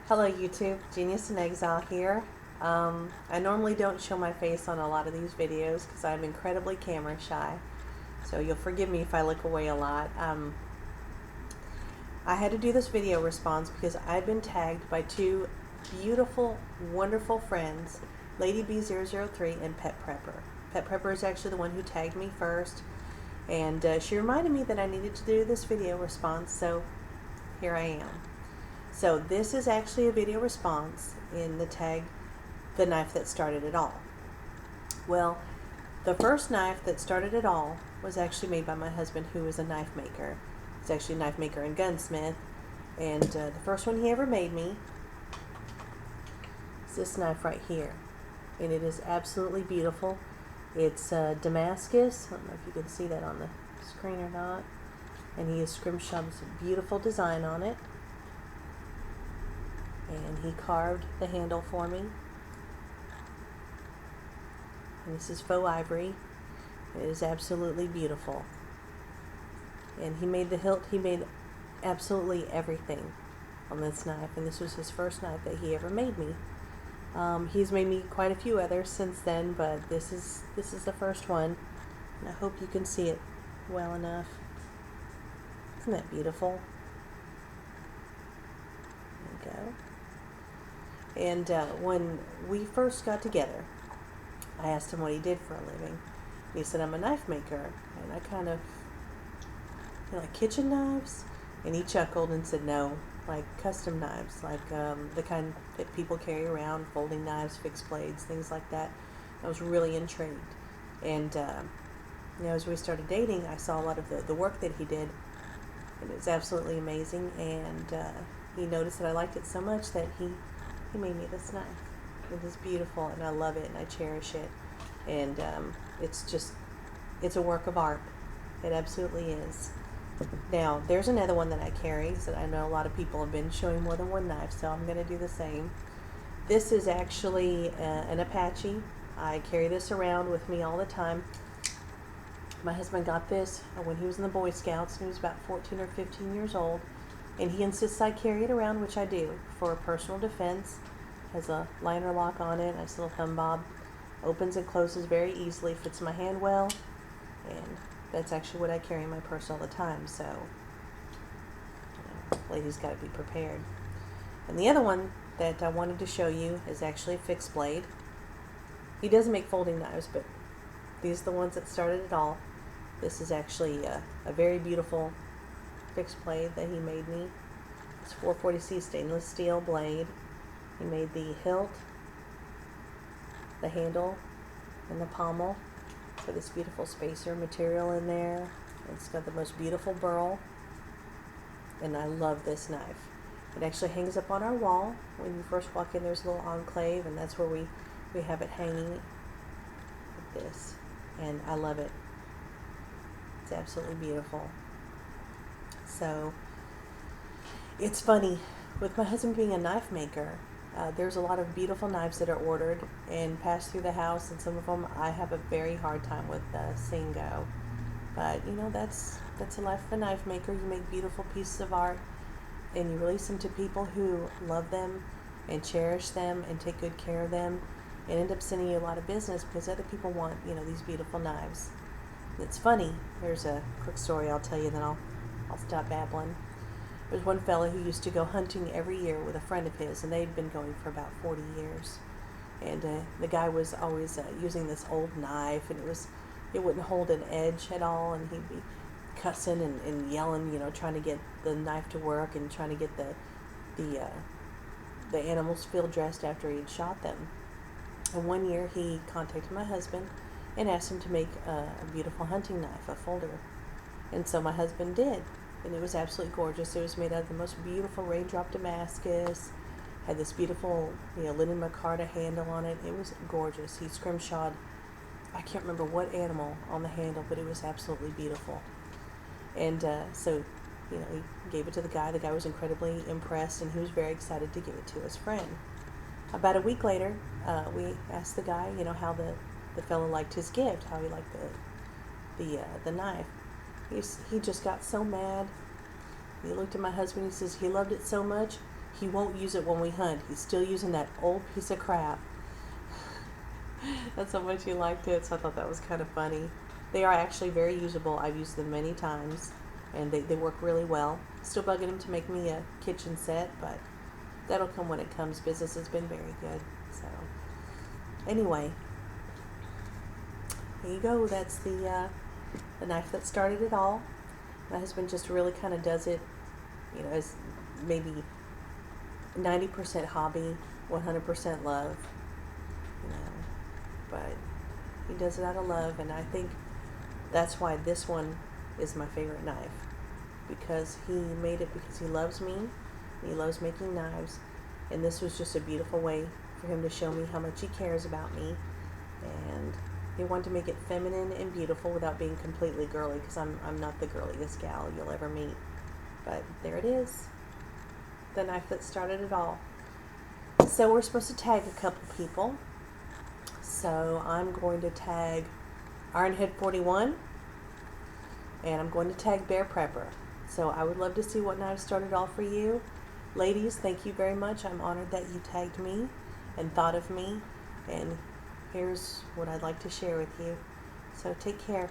Hello YouTube, Genius in Exile here. I normally don't show my face on a lot of these videos because I'm incredibly camera shy, so you'll forgive me if I look away a lot. I had to do this video response because I've been tagged by two beautiful, wonderful friends, Ladyb003 and PetPrepper. PetPrepper is actually the one who tagged me first, and she reminded me that I needed to do this video response, so here I am. So this is actually a video response in the tag, the knife that started it all. Well, the first knife that started it all was actually made by my husband, who is a knife maker. He's actually a knife maker and gunsmith. And the first one he ever made me is this knife right here. And it is absolutely beautiful. It's Damascus. I don't know if you can see that on the screen or not. And he has scrimshawed some beautiful design on it. And he carved the handle for me. And this is faux ivory. It is absolutely beautiful. And he made the hilt. He made absolutely everything on this knife. And this was his first knife that he ever made me. He's made me quite a few others since then, but this is the first one. And I hope you can see it well enough. Isn't that beautiful? There we go. And when we first got together, I asked him what he did for a living. He said, I'm a knife maker. And I kind of, like kitchen knives? And he chuckled and said, no, like custom knives, like the kind that people carry around, folding knives, fixed blades, things like that. I was really intrigued. And, as we started dating, I saw a lot of the work that he did. And it was absolutely amazing. And he noticed that I liked it so much that he made me this knife. It is beautiful, and I love it, and I cherish it. And it's a work of art. It absolutely is. Now, there's another one that I carry, so I know a lot of people have been showing more than one knife, so I'm going to do the same. This is actually an Apache. I carry this around with me all the time. My husband got this when he was in the Boy Scouts, and he was about 14 or 15 years old. And he insists I carry it around, which I do, for personal defense. Has a liner lock on it, nice little thumb bob. Opens and closes very easily, fits my hand well. And that's actually what I carry in my purse all the time, so ladies got to be prepared. And the other one that I wanted to show you is actually a fixed blade. He doesn't make folding knives, but these are the ones that started it all. This is actually a very beautiful fixed blade that he made me. It's 440C stainless steel blade. He made the hilt, the handle, and the pommel. It's got this beautiful spacer material in there. It's got the most beautiful burl. And I love this knife. It actually hangs up on our wall. When you first walk in, there's a little enclave, and that's where we have it hanging like this. And I love it. It's absolutely beautiful. So, it's funny, with my husband being a knife maker, there's a lot of beautiful knives that are ordered and pass through the house, and some of them I have a very hard time with seeing go. But, that's the life of a knife maker. You make beautiful pieces of art, and you release them to people who love them and cherish them and take good care of them, and end up sending you a lot of business because other people want, these beautiful knives. It's funny. There's a quick story I'll tell you, then I'll stop babbling. There's one fellow who used to go hunting every year with a friend of his, and they'd been going for about 40 years. And the guy was always using this old knife, and it wouldn't hold an edge at all, and he'd be cussing and yelling, trying to get the knife to work and trying to get the animals field dressed after he'd shot them. And one year he contacted my husband and asked him to make a beautiful hunting knife, a folder. And so my husband did. And it was absolutely gorgeous. It was made out of the most beautiful raindrop Damascus. Had this beautiful, linen micarta handle on it. It was gorgeous. He scrimshawed, I can't remember what animal on the handle, but it was absolutely beautiful. And so, he gave it to the guy. The guy was incredibly impressed, and he was very excited to give it to his friend. About a week later, we asked the guy, how the fellow liked his gift, how he liked the knife. He just got so mad. He looked at my husband. He says he loved it so much he won't use it when we hunt. He's still using that old piece of crap. That's how much he liked it, so I thought that was kind of funny. They are actually very usable. I've used them many times, and they work really well. Still bugging him to make me a kitchen set, but that'll come when it comes. Business has been very good. So, anyway, here you go. That's the knife that started it all. My husband just really kind of does it, you know, as maybe 90% hobby, 100% love, you know, but he does it out of love, and I think that's why this one is my favorite knife, because he made it because he loves me, and he loves making knives, and this was just a beautiful way for him to show me how much he cares about me, and he wanted to make it feminine and beautiful without being completely girly, because I'm not the girliest gal you'll ever meet, but there it is. The knife that started it all. So we're supposed to tag a couple people. So I'm going to tag Ironhead41, and I'm going to tag PetPrepper. So I would love to see what knife started all for you. Ladies, thank you very much. I'm honored that you tagged me and thought of me. And here's what I'd like to share with you. So take care.